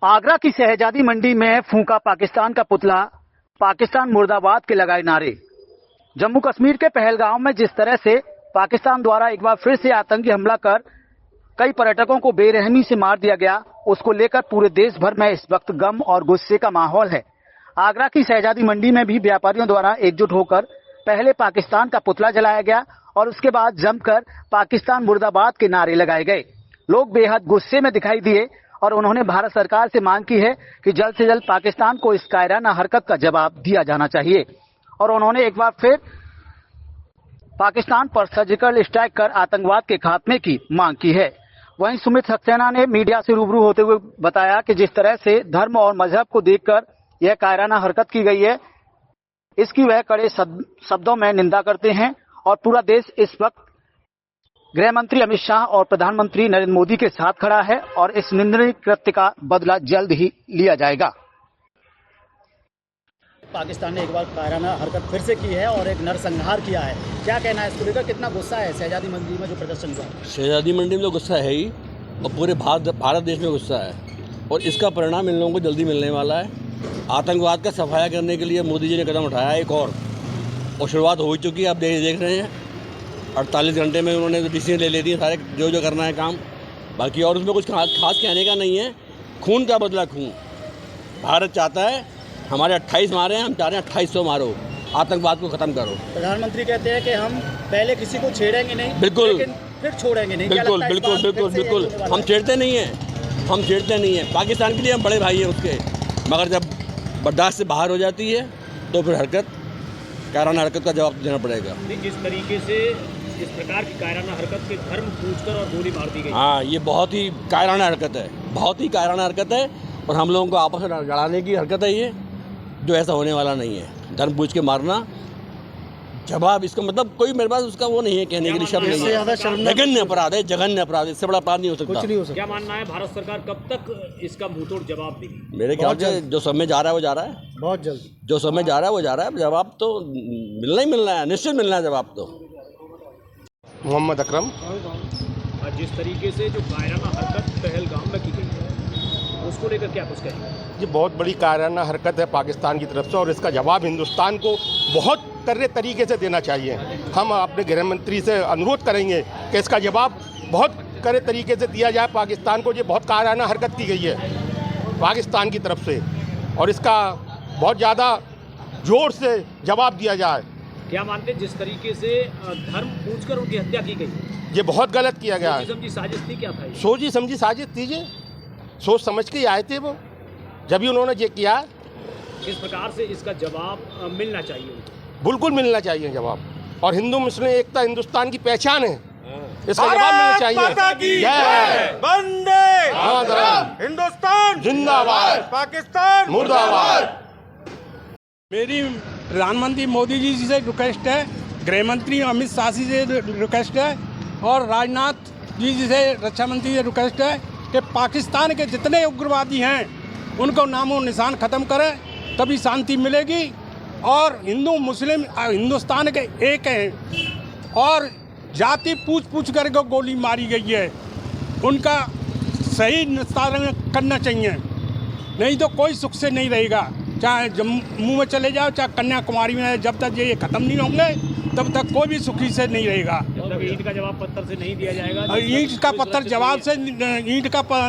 आगरा की शहजादी मंडी में फूंका पाकिस्तान का पुतला, पाकिस्तान मुर्दाबाद के लगाए नारे। जम्मू कश्मीर के पहलगाम में जिस तरह से पाकिस्तान द्वारा एक बार फिर से आतंकी हमला कर कई पर्यटकों को बेरहमी से मार दिया गया, उसको लेकर पूरे देश भर में इस वक्त गम और गुस्से का माहौल है। आगरा की शहजादी मंडी में भी व्यापारियों द्वारा एकजुट होकर पहले पाकिस्तान का पुतला जलाया गया और उसके बाद जमकर पाकिस्तान मुर्दाबाद के नारे लगाए गए। लोग बेहद गुस्से में दिखाई दिए और उन्होंने भारत सरकार से मांग की है कि जल्द से जल्द पाकिस्तान को इस कायराना हरकत का जवाब दिया जाना चाहिए और उन्होंने एक बार फिर पाकिस्तान पर सर्जिकल स्ट्राइक कर आतंकवाद के खात्मे की मांग की है। वहीं सुमित सक्सेना ने मीडिया से रूबरू होते हुए बताया कि जिस तरह से धर्म और मजहब को देखकर यह कायराना हरकत की गई है, इसकी वह कड़े शब्दों में निंदा करते हैं और पूरा देश इस वक्त गृह मंत्री अमित शाह और प्रधानमंत्री नरेंद्र मोदी के साथ खड़ा है और इस निंदनीय कृत्य का बदला जल्द ही लिया जाएगा। पाकिस्तान ने एक बार कायराना हरकत फिर से की है और एक नरसंहार किया है, क्या कहना है इसको लेकर? कितना गुस्सा है शहजादी मंडी में जो प्रदर्शन हुआ? शहजादी मंडी में तो गुस्सा है ही और पूरे भारत देश में गुस्सा है और इसका परिणाम इन लोगों को जल्दी मिलने वाला है। आतंकवाद का सफाया करने के लिए मोदी जी ने कदम उठाया एक और शुरुआत हो चुकी है। आप देख रहे हैं 48 घंटे में उन्होंने डिसीजन ले लेती है सारे जो करना है काम। बाकी और उसमें कुछ खास कहने का नहीं है। खून का बदला खून। भारत चाहता है हमारे 28 मारे हैं, हम चाह रहे हैं 2800 मारो, आतंकवाद को ख़त्म करो। प्रधानमंत्री कहते हैं कि हम पहले किसी को छेड़ेंगे नहीं, बिल्कुल, लेकिन फिर छोड़ेंगे नहीं। बिल्कुल बिल्कुल बिल्कुल बिल्कुल हम छेड़ते नहीं हैं। पाकिस्तान के लिए हम बड़े भाई हैं उसके, मगर जब बर्दाश्त से बाहर हो जाती है तो फिर कायराना हरकत का जवाब देना पड़ेगा। जिस तरीके से इस प्रकार की कायराना हरकत के धर्म पूछकर और गोली मार दी गई, हाँ, ये बहुत ही कायराना हरकत है और हम लोगों को आपस में लड़ाने की हरकत है ये, जो ऐसा होने वाला नहीं है। धर्म पूछ के मारना जवाब, इसका मतलब कोई मेरे पास उसका वो नहीं है कहने के लिए शब्द नहीं है। जघन्य अपराध, इससे बड़ा अपराध नहीं हो सकता। क्या मानना है भारत सरकार कब तक इसका मुंहतोड़ जवाब देगी? मेरे ख्याल से जो समय जा रहा है वो जा रहा है, बहुत जल्द जो समय जा रहा है वो जा रहा है। जवाब तो मिलना है, निश्चित मिलना है जवाब तो। मोहम्मद अकरम। जिस तरीके से जो कायराना हरकत पहलगाम में की गई है उसको लेकर क्या कुछ कहेंगे? ये बहुत बड़ी कायराना हरकत है पाकिस्तान की तरफ से और इसका जवाब हिंदुस्तान को बहुत कड़े तरीके से देना चाहिए। हम अपने गृह मंत्री से अनुरोध करेंगे कि इसका जवाब बहुत कड़े तरीके से दिया जाए। पाकिस्तान को ये बहुत कायराना हरकत की गई है पाकिस्तान की तरफ से और इसका बहुत ज़्यादा जोर से जवाब दिया जाए। क्या मानते हैं जिस तरीके से धर्म पूछकर उनकी हत्या की गई, ये बहुत गलत किया गया है। सोची समझी साजिश थी? क्या था ये? सोची समझी साजिश थी, सोच समझ के आए थे वो, जब भी उन्होंने ये किया। किस प्रकार से इसका जवाब मिलना चाहिए उनको? बिल्कुल मिलना चाहिए जवाब, और हिंदू मुस्लिम एकता हिंदुस्तान की पहचान है, इसका जवाब मिलना चाहिए। वंदे मातरम, हिंदुस्तान जिंदाबाद, पाकिस्तान मुर्दाबाद। मेरी प्रधानमंत्री मोदी जी से रिक्वेस्ट है, गृह मंत्री अमित शाह जी से रिक्वेस्ट है और राजनाथ जी से रक्षा मंत्री से रिक्वेस्ट है कि पाकिस्तान के जितने उग्रवादी हैं उनको नामो निशान ख़त्म करें, तभी शांति मिलेगी। और हिंदू मुस्लिम हिंदुस्तान के एक हैं और जाति पूछ करके गोली मारी गई है, उनका सही निस्तारण करना चाहिए, नहीं तो कोई सुख से नहीं रहेगा। चाहे जम्मू में चले जाओ, चाहे कन्याकुमारी में, जब तक ये ख़त्म नहीं होंगे तब तक कोई भी सुखी से नहीं रहेगा। जब तक ईंट का जवाब पत्थर से नहीं दिया जाएगा, ईंट का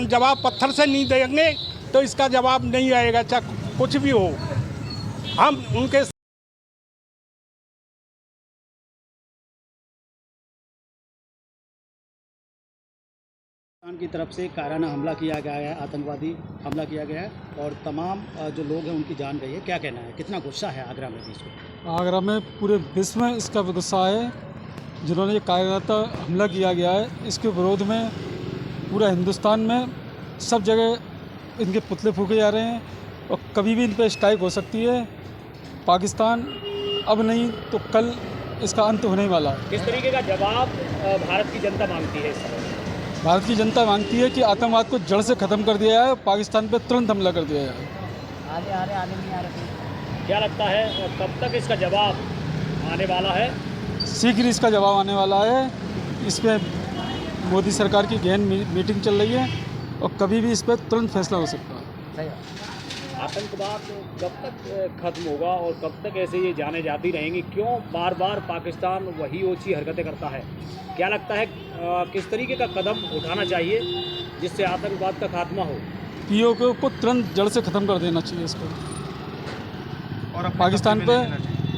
जवाब पत्थर से नहीं देंगे तो इसका जवाब नहीं आएगा, चाहे कुछ भी हो। हम उनके की तरफ से कायराना हमला किया गया है, आतंकवादी हमला किया गया है और तमाम जो लोग हैं उनकी जान गई है, क्या कहना है? कितना गुस्सा है आगरा में भी इसको? आगरा में पूरे विश्व में इसका गुस्सा है। जिन्होंने ये कायराना हमला किया गया है, इसके विरोध में पूरा हिंदुस्तान में सब जगह इनके पुतले फूके जा रहे हैं और कभी भी इन पर स्ट्राइक हो सकती है। पाकिस्तान अब नहीं तो कल इसका अंत होने वाला है। किस तरीके का जवाब भारत की जनता मांगती है इस समय? भारत की जनता मांगती है कि आतंकवाद को जड़ से ख़त्म कर दिया जाए, पाकिस्तान पर तुरंत हमला कर दिया जाए। आगे नहीं आ रहे। क्या लगता है कब तक इसका जवाब आने वाला है? शीघ्र इसका जवाब आने वाला है। इस पर मोदी सरकार की गहन मीटिंग चल रही है और कभी भी इस पर तुरंत फैसला हो सकता है। आतंकवाद कब तक खत्म होगा और कब तक ऐसे ये जाने जाती रहेंगी? क्यों बार बार पाकिस्तान वही ओछी हरकतें करता है? क्या लगता है किस तरीके का कदम उठाना चाहिए जिससे आतंकवाद का खात्मा हो? पीओके को तुरंत जड़ से ख़त्म कर देना चाहिए इसको, और पाकिस्तान पे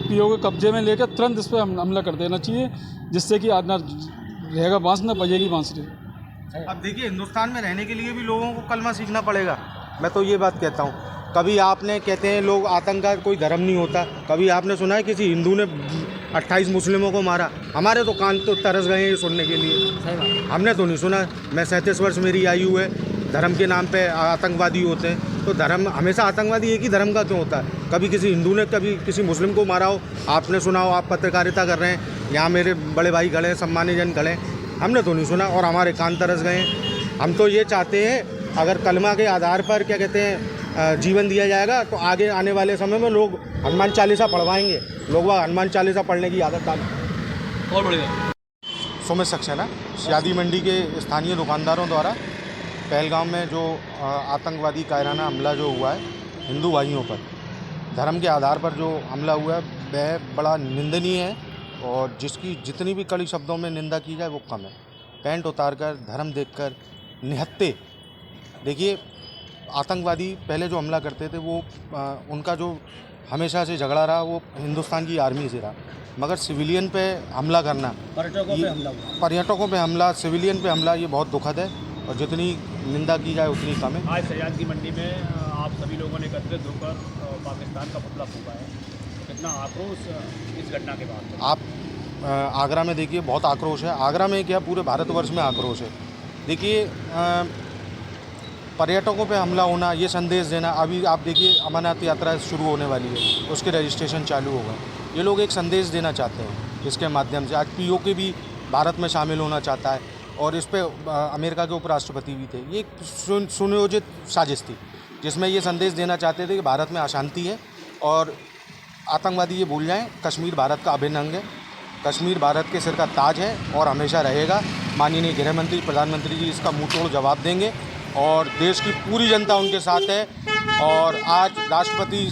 पीओके कब्जे में लेकर तुरंत इस पर हमला कर देना चाहिए, जिससे कि आज ना रहेगा बांस ना बजेगी बांसुरी। अब देखिए, हिंदुस्तान में रहने के लिए भी लोगों को कलमा सीखना पड़ेगा। मैं तो ये बात कहता हूँ। कभी आपने कहते हैं लोग आतंक का कोई धर्म नहीं होता, कभी आपने सुना है किसी हिंदू ने 28 मुस्लिमों को मारा? हमारे तो कान तो तरस गए हैं ये सुनने के लिए। हमने तो नहीं सुना। मैं 37 वर्ष मेरी आयु है। धर्म के नाम पे आतंकवादी होते हैं, तो धर्म हमेशा आतंकवादी एक ही धर्म का क्यों होता है? कभी किसी हिंदू ने कभी किसी मुस्लिम को मारा हो आपने सुना हो? आप पत्रकारिता कर रहे हैं, यहाँ मेरे बड़े भाई खड़े हैं, सम्मानित जन खड़े हैं, हमने तो नहीं सुना और हमारे कान तरस गए हैं। हम तो ये चाहते हैं अगर कलमा के आधार पर क्या कहते हैं जीवन दिया जाएगा तो आगे आने वाले समय में लोग हनुमान चालीसा पढ़वाएंगे, लोग वह हनुमान चालीसा पढ़ने की आदत डालें। और बढ़ेगा। सुमित सक्सेना, शादी मंडी के स्थानीय दुकानदारों द्वारा पहलगाम में जो आतंकवादी कायराना हमला जो हुआ है हिंदू भाइयों पर, धर्म के आधार पर जो हमला हुआ है वह बड़ा निंदनीय है और जिसकी जितनी भी कड़ी शब्दों में निंदा की जाए वो कम है। पैंट उतारकर धर्म देखकर निहत्ते, देखिए आतंकवादी पहले जो हमला करते थे वो उनका जो हमेशा से झगड़ा रहा वो हिंदुस्तान की आर्मी से रहा, मगर सिविलियन पे हमला करना, पर्यटकों पे हमला, सिविलियन पे हमला, ये बहुत दुखद है और जितनी निंदा की जाए उतनी कम है। आज शहजाद की मंडी में आप सभी लोगों ने एकत्रित होकर पाकिस्तान का पुतला फूंका है, कितना आक्रोश इस घटना के बाद? आप आगरा में देखिए बहुत आक्रोश है। आगरा में क्या पूरे भारतवर्ष में आक्रोश है। देखिए पर्यटकों पे हमला होना, ये संदेश देना, अभी आप देखिए अमरनाथ यात्रा शुरू होने वाली है, उसके रजिस्ट्रेशन चालू होगा। ये लोग एक संदेश देना चाहते हैं इसके माध्यम से। आज पीओके भी भारत में शामिल होना चाहता है और इस पर अमेरिका के उपराष्ट्रपति भी थे। ये एक सुनियोजित साजिश थी जिसमें ये संदेश देना चाहते थे कि भारत में अशांति है और आतंकवादी ये भूल जाएं कश्मीर भारत का अभिन्न अंग है, कश्मीर भारत के सिर का ताज है और हमेशा रहेगा। माननीय गृह मंत्री, प्रधानमंत्री जी इसका मुंह तोड़ जवाब देंगे और देश की पूरी जनता उनके साथ है। और आज राष्ट्रपति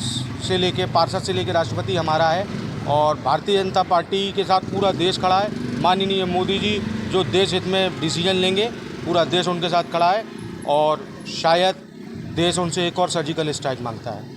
से लेके पार्षद से लेके राष्ट्रपति हमारा है और भारतीय जनता पार्टी के साथ पूरा देश खड़ा है। माननीय मोदी जी जो देश हित में डिसीजन लेंगे पूरा देश उनके साथ खड़ा है और शायद देश उनसे एक और सर्जिकल स्ट्राइक मांगता है।